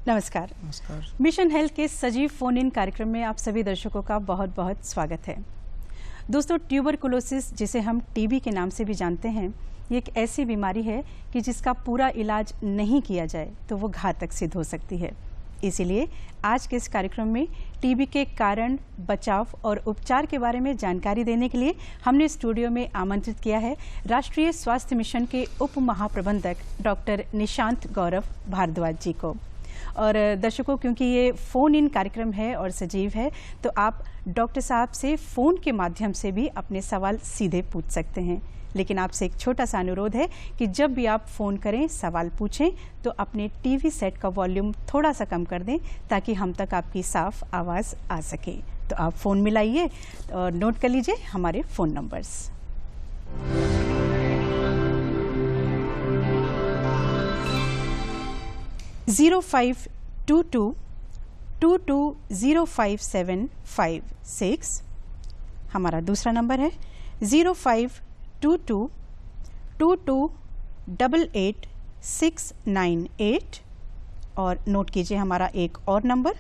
नमस्कार। नमस्कार। Mission health के सजीव फोन इन कार्यक्रम में आप सभी दर्शकों का बहुत बहुत स्वागत है। दोस्तों, ट्यूबरकुलोसिस, जिसे हम टीबी के नाम से भी जानते हैं, ये एक ऐसी बीमारी है कि जिसका पूरा इलाज नहीं किया जाए तो वो घातक सिद्ध हो सकती है। इसीलिए आज के इस कार्यक्रम में टीबी के कारण, बचाव और उपचार के बारे में जानकारी देने के लिए हमने स्टूडियो में आमंत्रित किया है राष्ट्रीय स्वास्थ्य मिशन के उप महाप्रबंधक डॉक्टर निशांत गौरव भारद्वाज जी को। और दर्शकों, क्योंकि ये फ़ोन इन कार्यक्रम है और सजीव है, तो आप डॉक्टर साहब से फ़ोन के माध्यम से भी अपने सवाल सीधे पूछ सकते हैं। लेकिन आपसे एक छोटा सा अनुरोध है कि जब भी आप फ़ोन करें, सवाल पूछें, तो अपने टीवी सेट का वॉल्यूम थोड़ा सा कम कर दें ताकि हम तक आपकी साफ आवाज़ आ सके। तो आप फ़ोन मिलाइए और नोट कर लीजिए हमारे फ़ोन नंबर्स। 0522-22057556। हमारा दूसरा नंबर है 0522-2288-698। और नोट कीजिए हमारा एक और नंबर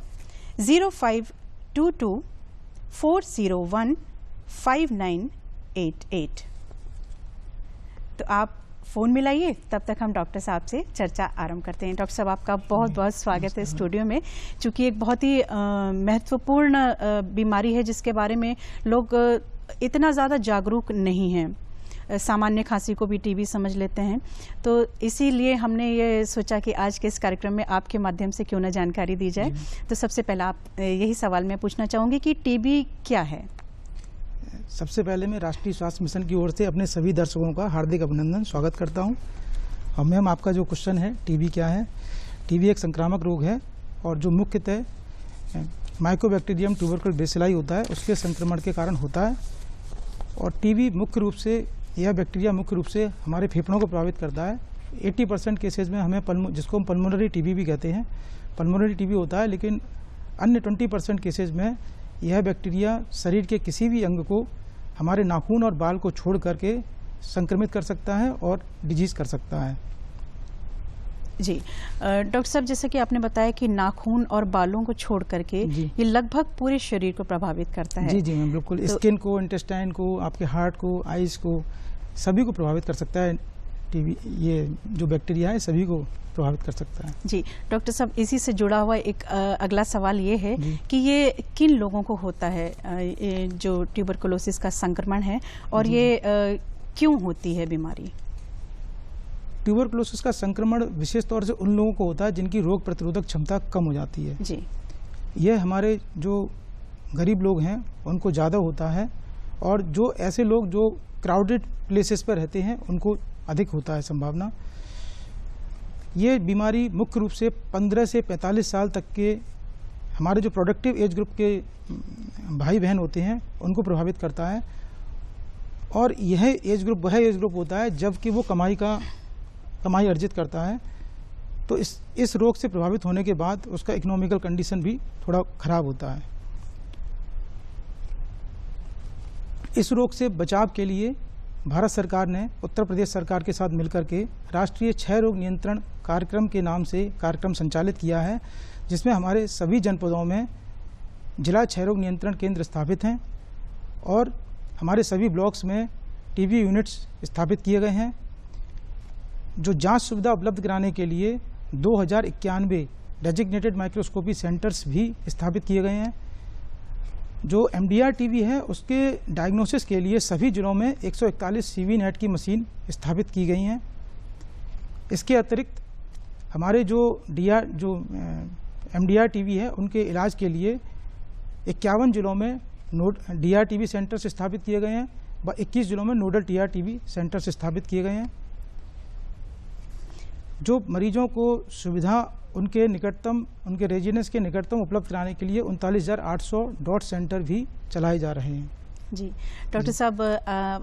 0522-401-5988। तो आप फ़ोन मिलाइए, तब तक हम डॉक्टर साहब से चर्चा आरंभ करते हैं। डॉक्टर साहब, आपका बहुत बहुत स्वागत है स्टूडियो में। चूँकि एक बहुत ही महत्वपूर्ण बीमारी है जिसके बारे में लोग इतना ज़्यादा जागरूक नहीं हैं। सामान्य खांसी को भी टीबी समझ लेते हैं, तो इसीलिए हमने ये सोचा कि आज के इस कार्यक्रम में आपके माध्यम से क्यों ना जानकारी दी जाए। तो सबसे पहला आप यही सवाल मैं पूछना चाहूँगी कि टीबी क्या है? सबसे पहले मैं राष्ट्रीय स्वास्थ्य मिशन की ओर से अपने सभी दर्शकों का हार्दिक अभिनंदन स्वागत करता हूं। और मैम, आपका जो क्वेश्चन है, टीबी क्या है? टीबी एक संक्रामक रोग है और जो मुख्यतः माइकोबैक्टीरियम ट्यूबरकुल बेसिलाई होता है, उसके संक्रमण के कारण होता है। और टीबी मुख्य रूप से, यह बैक्टीरिया मुख्य रूप से हमारे फेफड़ों को प्रभावित करता है। 80% केसेज में हमें जिसको हम पल्मोनरी टीबी भी कहते हैं, पल्मोनरी टीबी होता है। लेकिन अन्य 20% केसेज में यह बैक्टीरिया शरीर के किसी भी अंग को, हमारे नाखून और बाल को छोड़ करके संक्रमित कर सकता है और डिजीज कर सकता है। जी डॉक्टर साहब, जैसे कि आपने बताया कि नाखून और बालों को छोड़ करके ये लगभग पूरे शरीर को प्रभावित करता है। जी मैम, बिल्कुल। तो स्किन को, इंटेस्टाइन को, आपके हार्ट को, आइज को, सभी को प्रभावित कर सकता है टीबी। ये जो बैक्टीरिया है सभी को प्रभावित कर सकता है। जी डॉक्टर साहब, इसी से जुड़ा हुआ एक अगला सवाल ये है कि ये किन लोगों को होता है, जो ट्यूबरकुलोसिस का संक्रमण है, और ये क्यों होती है बीमारी? ट्यूबरकुलोसिस का संक्रमण विशेष तौर से उन लोगों को होता है जिनकी रोग प्रतिरोधक क्षमता कम हो जाती है। जी, यह हमारे जो गरीब लोग हैं उनको ज़्यादा होता है, और जो ऐसे लोग जो क्राउडेड प्लेसेस पर रहते हैं उनको अधिक होता है संभावना। ये बीमारी मुख्य रूप से 15 से 45 साल तक के हमारे जो प्रोडक्टिव एज ग्रुप के भाई बहन होते हैं उनको प्रभावित करता है। और यह एज ग्रुप वह एज ग्रुप होता है जबकि वो कमाई अर्जित करता है। तो इस रोग से प्रभावित होने के बाद उसका इकोनॉमिकल कंडीशन भी थोड़ा खराब होता है। इस रोग से बचाव के लिए भारत सरकार ने उत्तर प्रदेश सरकार के साथ मिलकर के राष्ट्रीय क्षय रोग नियंत्रण कार्यक्रम के नाम से कार्यक्रम संचालित किया है, जिसमें हमारे सभी जनपदों में जिला क्षय रोग नियंत्रण केंद्र स्थापित हैं और हमारे सभी ब्लॉक्स में टीबी यूनिट्स स्थापित किए गए हैं। जो जांच सुविधा उपलब्ध कराने के लिए 2091 डेजिग्नेटेड माइक्रोस्कोपी सेंटर्स भी स्थापित किए गए हैं। जो MDR टीबी है उसके डायग्नोसिस के लिए सभी जिलों में 141 CV नेट की मशीन स्थापित की गई हैं। इसके अतिरिक्त हमारे जो MDR टीबी है उनके इलाज के लिए 51 जिलों में DR टीबी सेंटर्स स्थापित किए गए हैं व 21 जिलों में नोडल TR टीबी सेंटर्स स्थापित किए गए हैं। जो मरीजों को सुविधा उनके निकटतम, उनके रेजिडेंस के निकटतम उपलब्ध कराने के लिए 39,800 डॉट सेंटर भी चलाए जा रहे हैं। जी डॉक्टर साहब,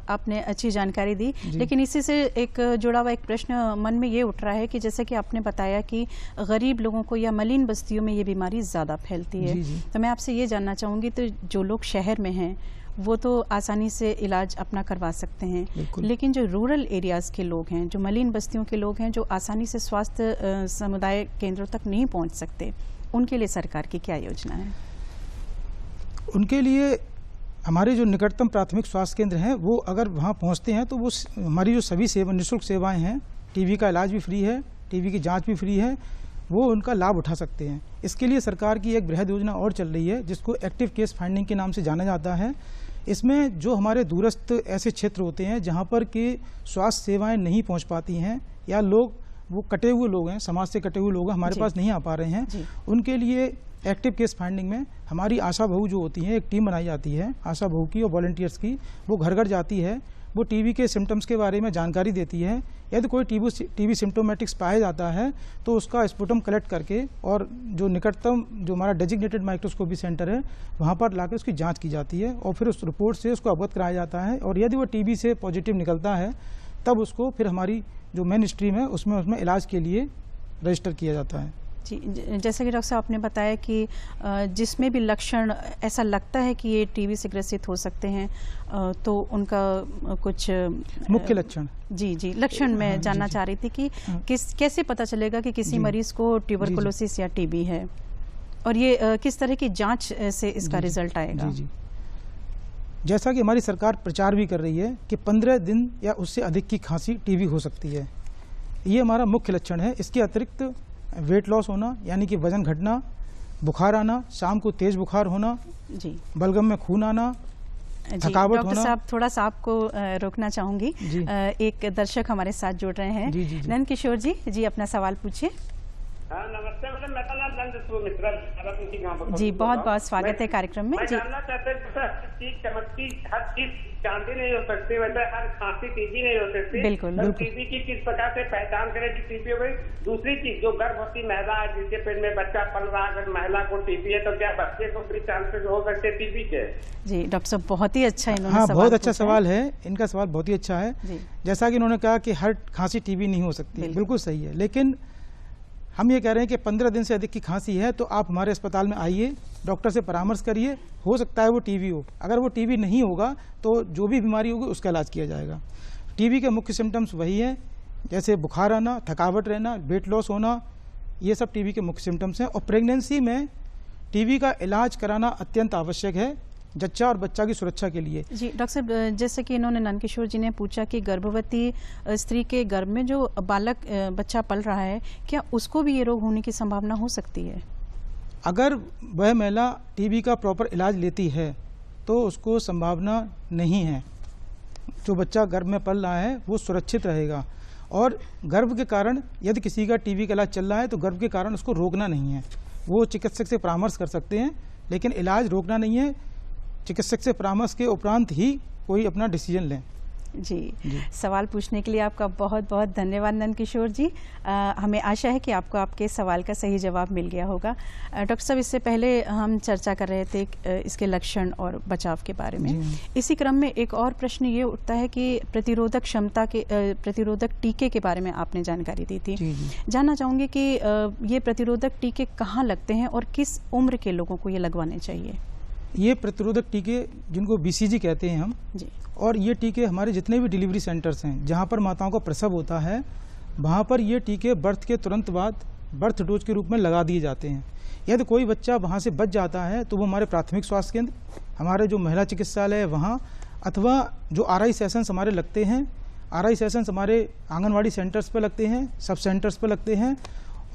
आपने अच्छी जानकारी दी, लेकिन इसी से एक जुड़ा हुआ एक प्रश्न मन में ये उठ रहा है कि जैसे कि आपने बताया कि गरीब लोगों को या मलिन बस्तियों में ये बीमारी ज़्यादा फैलती है। तो मैं आपसे ये जानना चाहूँगी, तो जो लोग शहर में हैं वो तो आसानी से इलाज अपना करवा सकते हैं, लेकिन जो रूरल एरियाज़ के लोग हैं, जो मलिन बस्तियों के लोग हैं, जो आसानी से स्वास्थ्य समुदाय केंद्रों तक नहीं पहुंच सकते, उनके लिए सरकार की क्या योजना है? उनके लिए हमारे जो निकटतम प्राथमिक स्वास्थ्य केंद्र हैं, वो अगर वहाँ पहुँचते हैं तो वो हमारी जो सभी निःशुल्क सेवाएं हैं, टीबी का इलाज भी फ्री है, टीबी की जांच भी फ्री है, वो उनका लाभ उठा सकते हैं। इसके लिए सरकार की एक बृहद योजना और चल रही है, जिसको एक्टिव केस फाइंडिंग के नाम से जाना जाता है। इसमें जो हमारे दूरस्थ ऐसे क्षेत्र होते हैं जहाँ पर कि स्वास्थ्य सेवाएं नहीं पहुँच पाती हैं, या लोग वो कटे हुए लोग हैं, समाज से कटे हुए लोग हैं, हमारे पास नहीं आ पा रहे हैं, उनके लिए एक्टिव केस फाइंडिंग में हमारी आशा बहू जो होती हैं, एक टीम बनाई जाती है आशा बहू की और वॉलंटियर्स की। वो घर घर जाती है, वो टीबी के सिम्टम्स के बारे में जानकारी देती है। यदि कोई टीबी सिम्टोमेटिक्स पाया जाता है तो उसका स्पुटम कलेक्ट करके और जो निकटतम जो हमारा डेजिग्नेटेड माइक्रोस्कोपी सेंटर है, वहाँ पर लाकर उसकी जांच की जाती है और फिर उस रिपोर्ट से उसको अवगत कराया जाता है। और यदि वो टीबी से पॉजिटिव निकलता है तब उसको फिर हमारी जो मेन स्ट्रीम है उसमें इलाज के लिए रजिस्टर किया जाता है। जी, जैसा कि डॉक्टर साहब आपने बताया कि जिसमें भी लक्षण ऐसा लगता है कि ये टीबी से ग्रसित हो सकते हैं, तो उनका कुछ मुख्य लक्षण जी लक्षण मैं जानना चाह रही थी कि कैसे पता चलेगा कि किसी मरीज को ट्यूबरकुलोसिस या टीबी है, और ये किस तरह की जांच से इसका रिजल्ट आएगा? जी, जैसा कि हमारी सरकार प्रचार भी कर रही है कि 15 दिन या उससे अधिक की खांसी टीबी हो सकती है, ये हमारा मुख्य लक्षण है। इसके अतिरिक्त वेट लॉस होना, यानी कि वजन घटना, बुखार आना, शाम को तेज बुखार होना, जी, बलगम में खून आना, थकावट होना। डॉक्टर साहब, थोड़ा सा आपको रोकना चाहूंगी, एक दर्शक हमारे साथ जुड़ रहे हैं। नंद किशोर जी अपना सवाल पूछिए। नमस्ते मैडम, मेरा नाम नंद मिश्रा जी, बहुत बहुत स्वागत है कार्यक्रम में। जी, जानना चाहते हैं चमकती हर चीज चांदी नहीं हो सकती, वैसे हर खांसी टीबी नहीं हो सकती। बिल्कुल। टीबी की किस प्रकार से पहचान करें कि टीबी हो गई? दूसरी चीज, जो गर्भवती महिला है जिसके पेट में बच्चा पल रहा है, अगर महिला को टीबी है तो क्या बच्चे को भी चांसेस हो सकते हैं टीबी के? जी डॉक्टर साहब, बहुत ही अच्छा इन्होंने सवाल बहुत अच्छा सवाल है, इनका सवाल बहुत ही अच्छा है। जैसा कि इन्होंने कहा कि हर खांसी टीबी नहीं हो सकती, बिल्कुल सही है, लेकिन हम ये कह रहे हैं कि 15 दिन से अधिक की खांसी है तो आप हमारे अस्पताल में आइए, डॉक्टर से परामर्श करिए, हो सकता है वो टीबी हो। अगर वो टीबी नहीं होगा तो जो भी बीमारी होगी उसका इलाज किया जाएगा। टीबी के मुख्य सिम्टम्स वही हैं, जैसे बुखार आना, थकावट रहना, वेट लॉस होना, ये सब टीबी के मुख्य सिम्टम्स हैं। और प्रेगनेंसी में टीबी का इलाज कराना अत्यंत आवश्यक है, जच्चा और बच्चा की सुरक्षा के लिए। जी डॉक्टर साहब, जैसे कि इन्होंने नंदकिशोर जी ने पूछा कि गर्भवती स्त्री के गर्भ में जो बालक बच्चा पल रहा है, क्या उसको भी ये रोग होने की संभावना हो सकती है? अगर वह महिला टीबी का प्रॉपर इलाज लेती है तो उसको संभावना नहीं है। जो बच्चा गर्भ में पल रहा है वो सुरक्षित रहेगा, और गर्भ के कारण यदि किसी का टीबी का इलाज चल रहा है तो गर्भ के कारण उसको रोकना नहीं है। वो चिकित्सक से परामर्श कर सकते हैं, लेकिन इलाज रोकना नहीं है। चिकित्सक से परामर्श के उपरांत ही कोई अपना डिसीजन लें। जी, सवाल पूछने के लिए आपका बहुत बहुत धन्यवाद नंद किशोर जी। हमें आशा है कि आपको आपके सवाल का सही जवाब मिल गया होगा। डॉक्टर साहब, इससे पहले हम चर्चा कर रहे थे इसके लक्षण और बचाव के बारे में। इसी क्रम में एक और प्रश्न ये उठता है कि प्रतिरोधक क्षमता के प्रतिरोधक टीके के बारे में आपने जानकारी दी थी। जानना चाहूँगी कि ये प्रतिरोधक टीके कहाँ लगते हैं और किस उम्र के लोगों को ये लगवाने चाहिए? ये प्रतिरोधक टीके जिनको BCG कहते हैं हम जी, और ये टीके हमारे जितने भी डिलीवरी सेंटर्स हैं जहाँ पर माताओं का प्रसव होता है, वहाँ पर ये टीके बर्थ के तुरंत बाद बर्थ डोज के रूप में लगा दिए जाते हैं। यदि कोई बच्चा वहाँ से बच जाता है तो वो हमारे प्राथमिक स्वास्थ्य केंद्र, हमारे जो महिला चिकित्सालय है वहाँ, अथवा जो RI सेशंस हमारे लगते हैं, RI सेशंस हमारे आंगनवाड़ी सेंटर्स पर लगते हैं, सब सेंटर्स पर लगते हैं,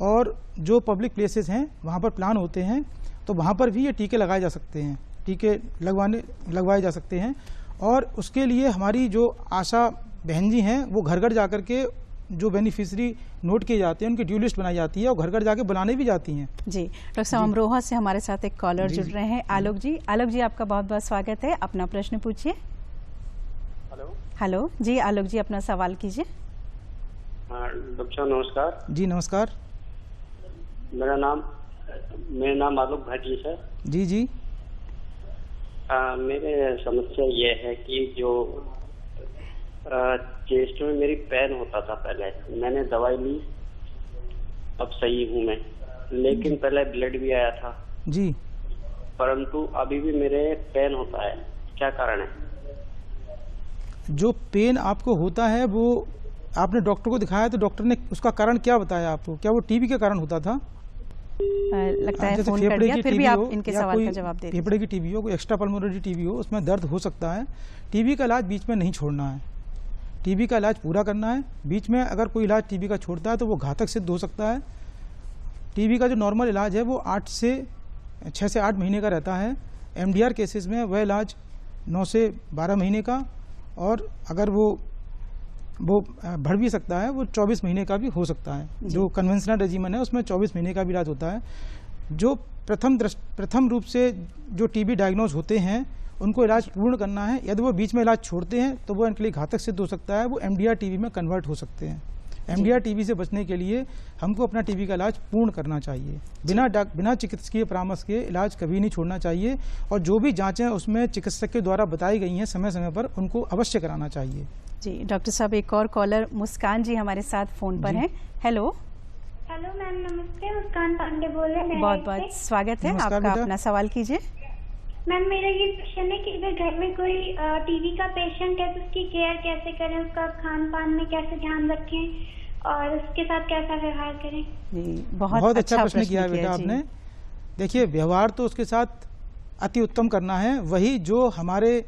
और जो पब्लिक प्लेसेस हैं वहाँ पर प्लान होते हैं, तो वहाँ पर भी ये टीके लगाए जा सकते हैं, टीके लगवाए जा सकते हैं। और उसके लिए हमारी जो आशा बहन जी हैं वो घर घर जाकर के जो बेनिफिशियरी नोट किए जाते हैं उनकी ड्यू लिस्ट बनाई जाती है और घर घर जाके बुलाने भी जाती हैं। जी डॉक्टर साहब, अमरोहा से हमारे साथ एक कॉलर जुड़ रहे हैं, आलोक जी। आलोक जी, आपका बहुत बहुत स्वागत है, अपना प्रश्न पूछिए। हेलो जी, आलोक जी अपना सवाल कीजिए। डॉक्टर साहब नमस्कार। जी नमस्कार। मेरा नाम आलोक भाटी है सर। जी। मेरे समस्या ये है कि जो चेस्ट में मेरी पेन होता था पहले, मैंने दवाई ली, अब सही हूँ मैं, लेकिन पहले ब्लड भी आया था जी, परंतु अभी भी मेरे पेन होता है क्या कारण है? जो पेन आपको होता है वो आपने डॉक्टर को दिखाया तो डॉक्टर ने उसका कारण क्या बताया आपको? क्या वो टीबी के कारण होता था? लगता है जैसे फोन कर फेफड़े दिया, की फिर भी टीबी आप हो इनके या सवाल कोई का जवाब दे फेफड़े की टीबी हो, कोई एक्स्ट्रा पल्मोनरी टीबी हो, उसमें दर्द हो सकता है। टीबी का इलाज बीच में नहीं छोड़ना है, टीबी का इलाज पूरा करना है। बीच में अगर कोई इलाज टीबी का छोड़ता है तो वो घातक सिद्ध हो सकता है। टीबी का जो नॉर्मल इलाज है वो 6 से 8 महीने का रहता है। एमडीआर केसेस में वह इलाज 9 से 12 महीने का, और अगर वो बढ़ भी सकता है, वो 24 महीने का भी हो सकता है। जो कन्वेंशनल रेजिमेन है उसमें 24 महीने का भी इलाज होता है। जो प्रथम रूप से जो टीबी डायग्नोज होते हैं उनको इलाज पूर्ण करना है। यदि वो बीच में इलाज छोड़ते हैं तो वो इनके लिए घातक सिद्ध हो सकता है, वो एमडीआर टीबी में कन्वर्ट हो सकते हैं। एमडीआर टीबी से बचने के लिए हमको अपना टीबी का इलाज पूर्ण करना चाहिए। बिना चिकित्सकीय परामर्श के इलाज कभी नहीं छोड़ना चाहिए, और जो भी जांचें उसमें चिकित्सक के द्वारा बताई गई हैं समय समय पर उनको अवश्य कराना चाहिए। जी डॉक्टर साहब, एक और कॉलर मुस्कान जी हमारे साथ फोन पर हैं। हेलो मैम, नमस्ते। मुस्कान पांडे बोल रहे हैं। बहुत बहुत स्वागत है आपका। अपना सवाल कीजिए। मैम, मेरा ये क्वेश्चन है कि अगर घर में कोई टीबी का पेशेंट है तो उसकी केयर कैसे करें, उसका खान पान में कैसे ध्यान रखें और उसके साथ कैसा व्यवहार करें? जी बहुत अच्छा प्रश्न किया है बेटा आपने। देखिए, व्यवहार तो उसके साथ अति उत्तम करना है। वही जो हमारे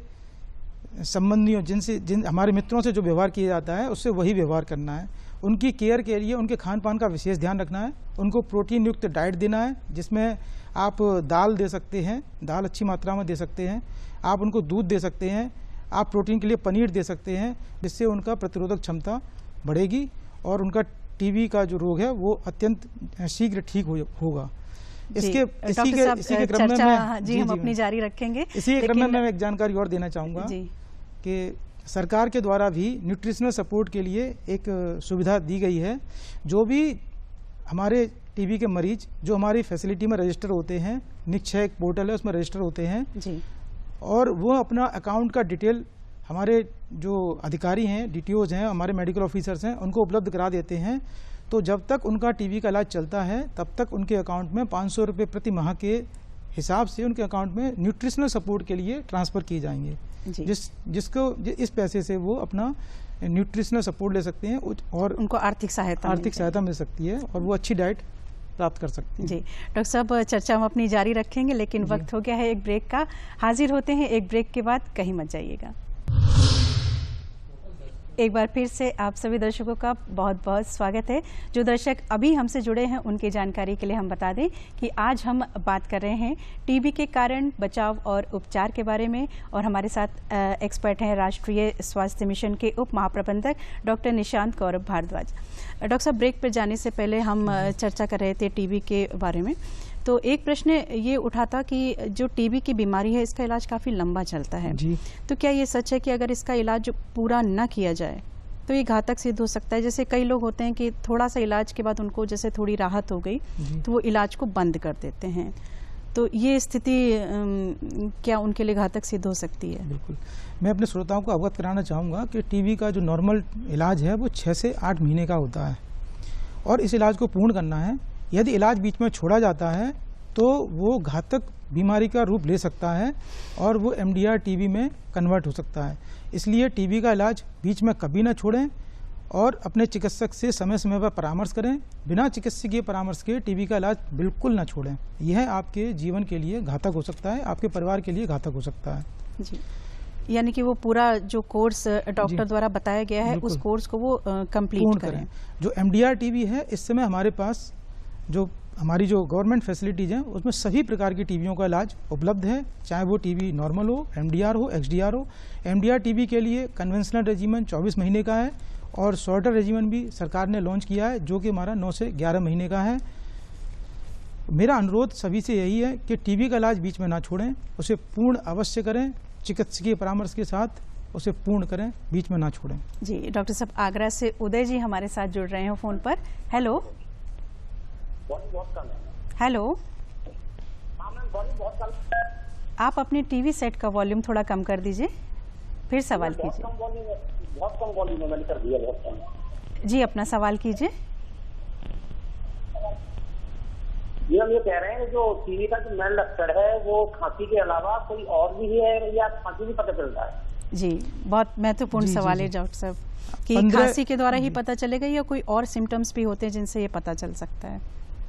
संबंधियों हमारे मित्रों से जो व्यवहार किया जाता है उससे वही व्यवहार करना है। उनकी केयर के लिए उनके खान पान का विशेष ध्यान रखना है। उनको प्रोटीन युक्त डाइट देना है, जिसमें आप दाल दे सकते हैं, दाल अच्छी मात्रा में दे सकते हैं। आप उनको दूध दे सकते हैं। आप प्रोटीन के लिए पनीर दे सकते हैं, जिससे उनका प्रतिरोधक क्षमता बढ़ेगी और उनका टीबी का जो रोग है वो अत्यंत शीघ्र ठीक होगा। इसी के क्रम में हम अपनी जारी रखेंगे। इसी के क्रम में मैं एक जानकारी और देना चाहूँगा कि सरकार के द्वारा भी न्यूट्रिशनल सपोर्ट के लिए एक सुविधा दी गई है। जो भी हमारे टीबी के मरीज जो हमारी फैसिलिटी में रजिस्टर होते हैं, निक्षय एक पोर्टल है उसमें रजिस्टर होते हैं जी, और वो अपना अकाउंट का डिटेल हमारे जो अधिकारी हैं, डीटीओज हैं, हमारे मेडिकल ऑफिसर्स हैं, उनको उपलब्ध करा देते हैं। तो जब तक उनका टीबी का इलाज चलता है तब तक उनके अकाउंट में 500 रुपये प्रति माह के हिसाब से उनके अकाउंट में न्यूट्रिशनल सपोर्ट के लिए ट्रांसफ़र किए जाएंगे, जिसको इस पैसे से वो अपना न्यूट्रिशनल सपोर्ट ले सकते हैं और उनको आर्थिक सहायता मिल सकती है और वो अच्छी डाइट प्राप्त कर सकती हैं। जी डॉक्टर साहब, चर्चा हम अपनी जारी रखेंगे, लेकिन वक्त हो गया है एक ब्रेक का। हाजिर होते हैं एक ब्रेक के बाद, कहीं मत जाइएगा। एक बार फिर से आप सभी दर्शकों का बहुत बहुत स्वागत है। जो दर्शक अभी हमसे जुड़े हैं उनकी जानकारी के लिए हम बता दें कि आज हम बात कर रहे हैं टीबी के कारण, बचाव और उपचार के बारे में, और हमारे साथ एक्सपर्ट हैं राष्ट्रीय स्वास्थ्य मिशन के उप महाप्रबंधक डॉक्टर निशांत गौरव भारद्वाज। डॉक्टर साहब, ब्रेक पर जाने से पहले हम चर्चा कर रहे थे टीबी के बारे में। तो एक प्रश्न ये उठा था कि जो टीबी की बीमारी है इसका इलाज काफ़ी लंबा चलता है जी। तो क्या ये सच है कि अगर इसका इलाज पूरा न किया जाए तो ये घातक सिद्ध हो सकता है? जैसे कई लोग होते हैं कि थोड़ा सा इलाज के बाद उनको जैसे थोड़ी राहत हो गई तो वो इलाज को बंद कर देते हैं, तो ये स्थिति क्या उनके लिए घातक सिद्ध हो सकती है? बिल्कुल, मैं अपने श्रोताओं को अवगत कराना चाहूँगा कि टीबी का जो नॉर्मल इलाज है वो 6 से 8 महीने का होता है और इस इलाज को पूर्ण करना है। यदि इलाज बीच में छोड़ा जाता है तो वो घातक बीमारी का रूप ले सकता है और वो एमडीआर टीबी में कन्वर्ट हो सकता है। इसलिए टीबी का इलाज बीच में कभी ना छोड़ें और अपने चिकित्सक से समय समय पर परामर्श करें। बिना चिकित्सकीय परामर्श के टीबी का इलाज बिल्कुल ना छोड़ें। यह आपके जीवन के लिए घातक हो सकता है, आपके परिवार के लिए घातक हो सकता है जी। यानी कि वो पूरा जो कोर्स डॉक्टर द्वारा बताया गया है उस कोर्स को वो कंप्लीट करें। जो एमडीआर टीबी है, इस समय हमारे पास जो हमारी जो गवर्नमेंट फैसिलिटीज़ हैं उसमें सभी प्रकार की टीबियों का इलाज उपलब्ध है, चाहे वो टीबी नॉर्मल हो, एमडीआर हो, एक्सडीआर हो। एमडीआर टीबी के लिए कन्वेंशनल रेजिमेन 24 महीने का है और शॉर्टर रेजिमेन भी सरकार ने लॉन्च किया है जो कि हमारा 9 से 11 महीने का है। मेरा अनुरोध सभी से यही है कि टीबी का इलाज बीच में ना छोड़ें, उसे पूर्ण अवश्य करें, चिकित्सकीय परामर्श के साथ उसे पूर्ण करें, बीच में ना छोड़ें। जी डॉक्टर साहब, आगरा से उदय जी हमारे साथ जुड़ रहे हैं फ़ोन पर। हेलो हेलो, आप अपने टीवी सेट का वॉल्यूम थोड़ा कम कर दीजिए, फिर सवाल कीजिए। बहुत कम वॉल्यूम मैंने कर दिया, बहुत कम। जी अपना सवाल कीजिए। जी हम ये कह रहे हैं जो टीबी का जो मेन लक्षण है वो खांसी के अलावा कोई और भी है या खांसी भी पता चलता है? जी, बहुत महत्वपूर्ण सवाल है डॉक्टर साहब कि खांसी के द्वारा ही पता चलेगा या कोई और सिम्टम्स भी होते हैं जिनसे ये पता चल सकता है?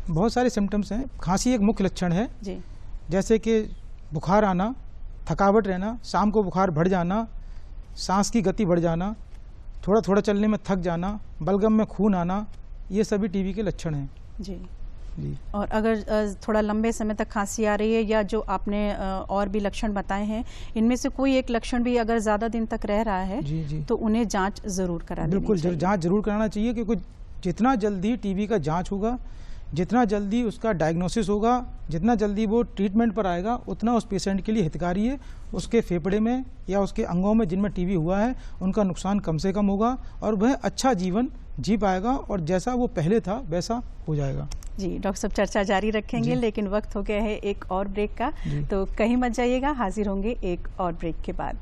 बहुत सारे सिम्टम्स हैं। खांसी एक मुख्य लक्षण है जी, जैसे कि बुखार आना, थकावट रहना, शाम को बुखार बढ़ जाना, सांस की गति बढ़ जाना, थोड़ा थोड़ा चलने में थक जाना, बलगम में खून आना, ये सभी टीबी के लक्षण हैं। जी जी। और अगर थोड़ा लंबे समय तक खांसी आ रही है या जो आपने और भी लक्षण बताए हैं, इनमें से कोई एक लक्षण भी अगर ज़्यादा दिन तक रह रहा है जी जी तो उन्हें जांच ज़रूर करा देनी बिल्कुल चाहिए। जांच जरूर कराना चाहिए, क्योंकि जितना जल्दी टीबी का जांच होगा, जितना जल्दी उसका डायग्नोसिस होगा, जितना जल्दी वो ट्रीटमेंट पर आएगा, उतना उस पेशेंट के लिए हितकारी है। उसके फेफड़े में या उसके अंगों में जिनमें टीबी हुआ है उनका नुकसान कम से कम होगा और वह अच्छा जीवन जी पाएगा और जैसा वो पहले था वैसा हो जाएगा। जी डॉक्टर साहब चर्चा जारी रखेंगे, लेकिन वक्त हो गया है एक और ब्रेक का, तो कहीं मत जाइएगा, हाजिर होंगे एक और ब्रेक के बाद।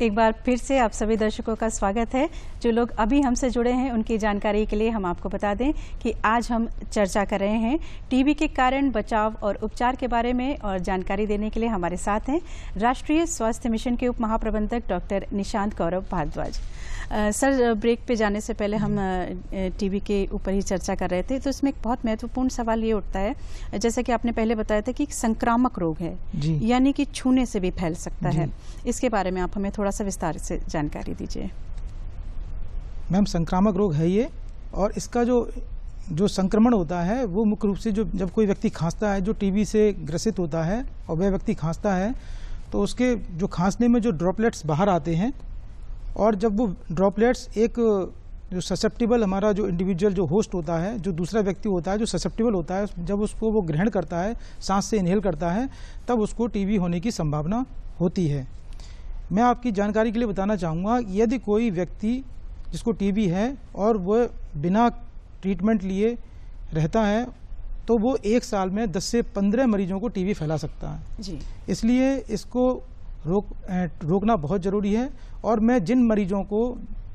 एक बार फिर से आप सभी दर्शकों का स्वागत है। जो लोग अभी हमसे जुड़े हैं उनकी जानकारी के लिए हम आपको बता दें कि आज हम चर्चा कर रहे हैं टीबी के कारण, बचाव और उपचार के बारे में, और जानकारी देने के लिए हमारे साथ हैं राष्ट्रीय स्वास्थ्य मिशन के उप महाप्रबंधक डॉक्टर निशांत गौरव भारद्वाज। सर, ब्रेक पे जाने से पहले हम टीबी के ऊपर ही चर्चा कर रहे थे, तो इसमें एक बहुत महत्वपूर्ण सवाल ये उठता है, जैसा कि आपने पहले बताया था कि संक्रामक रोग है, यानी कि छूने से भी फैल सकता है। इसके बारे में आप हमें थोड़ा सा विस्तार से जानकारी दीजिए। मैम, संक्रामक रोग है ये, और इसका जो संक्रमण होता है वो मुख्य रूप से जब कोई व्यक्ति खांसता है, जो टीबी से ग्रसित होता है और वह व्यक्ति खांसता है, तो उसके जो खांसने में जो ड्रॉपलेट्स बाहर आते हैं, और जब वो ड्रॉपलेट्स एक जो ससेप्टिबल हमारा जो इंडिविजुअल जो होस्ट होता है, जो दूसरा व्यक्ति होता है जो ससेप्टिबल होता है, जब उसको वो ग्रहण करता है, सांस से इनहेल करता है, तब उसको टीबी होने की संभावना होती है। मैं आपकी जानकारी के लिए बताना चाहूँगा, यदि कोई व्यक्ति जिसको टीबी है और वह बिना ट्रीटमेंट लिए रहता है, तो वो एक साल में 10 से 15 मरीजों को टीबी फैला सकता है जी। इसलिए इसको रोकना बहुत ज़रूरी है। और मैं जिन मरीजों को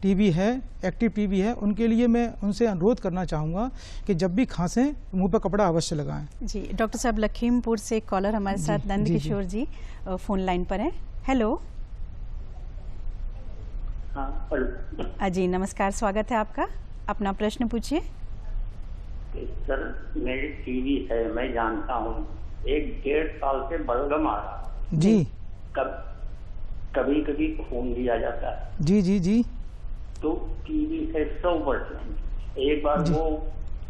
टीबी है, एक्टिव टीबी है, उनके लिए मैं उनसे अनुरोध करना चाहूँगा कि जब भी खांसें मुंह पर कपड़ा अवश्य लगाएं। जी। डॉक्टर साहब, लखीमपुर से एक कॉलर हमारे साथ नंद किशोर जी फोन लाइन पर हैं। हेलो। हाँ जी, नमस्कार, स्वागत है आपका, अपना प्रश्न पूछिए। सर, मेरी टीबी है, मैं जानता हूँ, 1-1.5 साल से बलगम आ रहा जी। कभी कभी खून भी आ जाता है। जी जी जी। तो टीबी है 100%। एक बार वो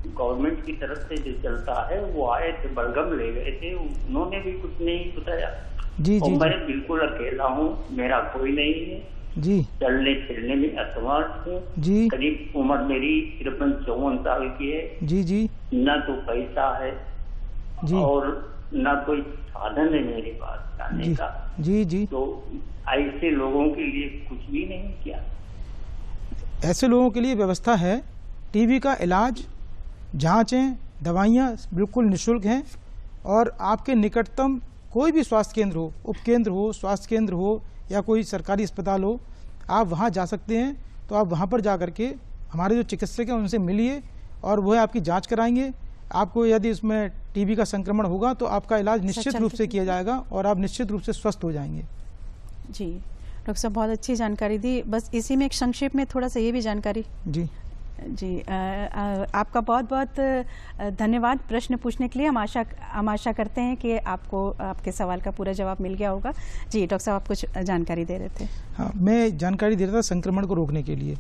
गवर्नमेंट की तरफ से जो चलता है वो आए थे, बलगम ले गए थे, उन्होंने भी कुछ नहीं बताया। जी जी। मैं बिल्कुल अकेला हूँ, मेरा कोई नहीं है जी। चलने फिरने में असमर्थ हूँ जी। करीब उम्र मेरी 53-54 साल की है जी जी। न तो पैसा है जी। और न कोई साधन है मेरे पास जाने का। जी जी। तो ऐसे लोगों के लिए कुछ भी नहीं किया? ऐसे लोगों के लिए व्यवस्था है। टीबी का इलाज, जांचें, दवाइयाँ बिल्कुल निःशुल्क हैं, और आपके निकटतम कोई भी स्वास्थ्य केंद्र हो, उपकेंद्र हो, स्वास्थ्य केंद्र हो या कोई सरकारी अस्पताल हो, आप वहाँ जा सकते हैं। तो आप वहाँ पर जा करके हमारे जो चिकित्सक हैं उनसे मिलिए और वह आपकी जांच कराएंगे। आपको यदि इसमें टीबी का संक्रमण होगा तो आपका इलाज निश्चित रूप से किया जाएगा और आप निश्चित रूप से स्वस्थ हो जाएंगे। जी डॉक्टर साहब, बहुत अच्छी जानकारी दी। बस इसी में एक संक्षेप में थोड़ा सा ये भी जानकारी। जी जी, आपका बहुत बहुत धन्यवाद प्रश्न पूछने के लिए। हम आशा करते हैं कि आपको आपके सवाल का पूरा जवाब मिल गया होगा। जी डॉक्टर साहब, आप कुछ जानकारी दे रहे थे। हाँ, मैं जानकारी दे रहा था संक्रमण को रोकने के लिए।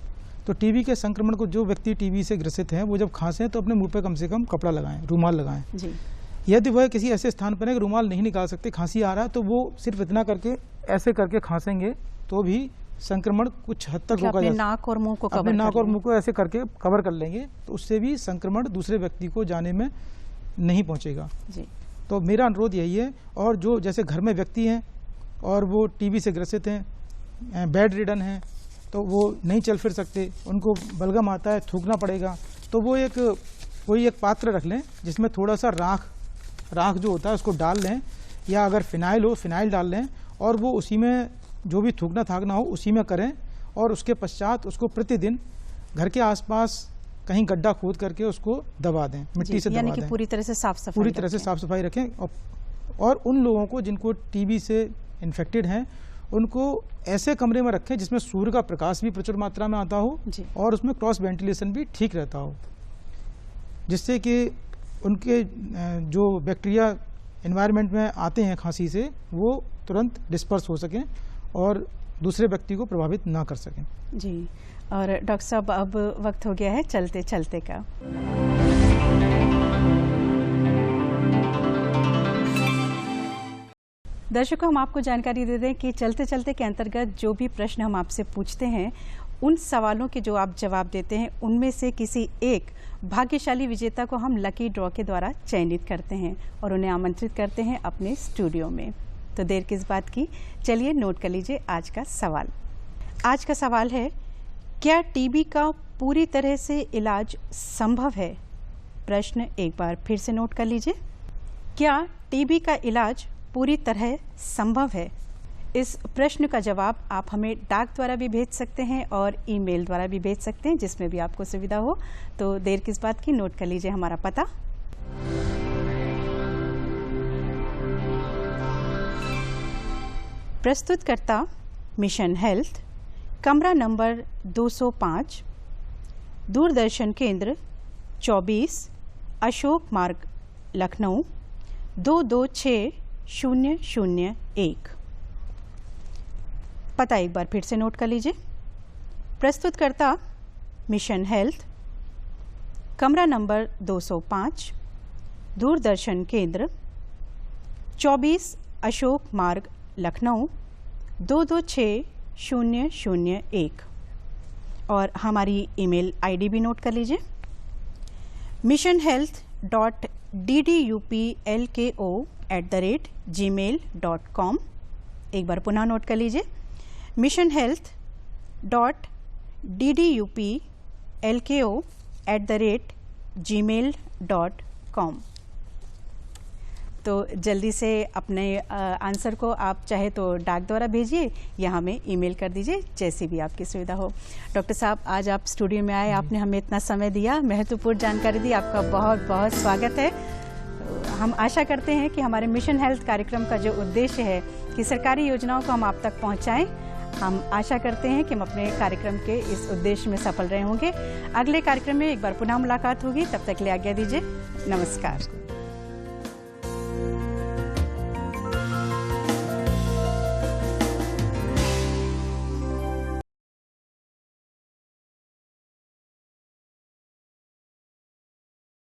तो टीबी के संक्रमण को, जो व्यक्ति टीबी से ग्रसित हैं, वो जब खांसें तो अपने मुंह पे कम से कम कपड़ा लगाएं, रुमाल लगाएं। जी। यदि वह किसी ऐसे स्थान पर है कि रुमाल नहीं निकाल सकते, खांसी आ रहा है, तो वो सिर्फ इतना करके, ऐसे करके खांसेंगे तो भी संक्रमण कुछ हद तक रोका जा सकता है। नाक और मुंह को अपने नाक और मुंह को ऐसे करके कवर कर लेंगे, तो उससे भी संक्रमण दूसरे व्यक्ति को जाने में नहीं पहुंचेगा। जी। तो मेरा अनुरोध यही है। और जो जैसे घर में व्यक्ति हैं और वो टीबी से ग्रसित हैं, बेड रिडन हैं, तो वो नहीं चल फिर सकते, उनको बलगम आता है, थूकना पड़ेगा, तो वो कोई एक पात्र रख लें जिसमें थोड़ा सा राख जो होता है उसको डाल लें, या अगर फिनाइल हो फिनाइल डाल लें, और वो उसी में जो भी थूकना थाकना हो उसी में करें। और उसके पश्चात उसको प्रतिदिन घर के आसपास कहीं गड्ढा खोद करके उसको दबा दें, मिट्टी से दबा यानी दें। कि पूरी तरह से साफ सफाई पूरी तरह से साफ सफाई रखें। और उन लोगों को जिनको टीबी से इन्फेक्टेड हैं उनको ऐसे कमरे में रखें जिसमें सूर्य का प्रकाश भी प्रचुर मात्रा में आता हो और उसमें क्रॉस वेंटिलेशन भी ठीक रहता हो, जिससे कि उनके जो बैक्टीरिया एनवायरनमेंट में आते हैं खांसी से वो तुरंत डिस्पर्स हो सकें और दूसरे व्यक्ति को प्रभावित ना कर सकें। जी। और डॉक्टर साहब अब वक्त हो गया है चलते चलते का। दर्शकों, हम आपको जानकारी दे दें कि चलते चलते के अंतर्गत जो भी प्रश्न हम आपसे पूछते हैं उन सवालों के जो आप जवाब देते हैं उनमें से किसी एक भाग्यशाली विजेता को हम लकी ड्रॉ के द्वारा चयनित करते हैं और उन्हें आमंत्रित करते हैं अपने स्टूडियो में। तो देर किस बात की, चलिए नोट कर लीजिए आज का सवाल। आज का सवाल है, क्या टीबी का पूरी तरह से इलाज संभव है? प्रश्न एक बार फिर से नोट कर लीजिए, क्या टीबी का इलाज पूरी तरह संभव है? इस प्रश्न का जवाब आप हमें डाक द्वारा भी भेज सकते हैं और ईमेल द्वारा भी भेज सकते हैं, जिसमें भी आपको सुविधा हो। तो देर किस बात की, नोट कर लीजिए हमारा पता। प्रस्तुतकर्ता मिशन हेल्थ, कमरा नंबर 205, दूरदर्शन केंद्र 24, अशोक मार्ग, लखनऊ 226001। पता एक बार फिर से नोट कर लीजिए। प्रस्तुतकर्ता मिशन हेल्थ, कमरा नंबर 205, दूरदर्शन केंद्र 24, अशोक मार्ग, लखनऊ 226001। और हमारी ईमेल आईडी भी नोट कर लीजिए, missionhealth.ddupLko@gmail.com। एक बार पुनः नोट कर लीजिए, missionhealth.ddupLko@gmail.com। तो जल्दी से अपने आंसर को आप चाहे तो डाक द्वारा भेजिए या हमें ईमेल कर दीजिए, जैसी भी आपकी सुविधा हो। डॉक्टर साहब, आज आप स्टूडियो में आए, आपने हमें इतना समय दिया, महत्वपूर्ण जानकारी दी, आपका बहुत बहुत स्वागत है। हम आशा करते हैं कि हमारे मिशन हेल्थ कार्यक्रम का जो उद्देश्य है कि सरकारी योजनाओं को हम आप तक पहुँचाएँ, हम आशा करते हैं कि हम अपने कार्यक्रम के इस उद्देश्य में सफल रहे होंगे। अगले कार्यक्रम में एक बार पुनः मुलाकात होगी, तब तक के लिए आज्ञा दीजिए, नमस्कार।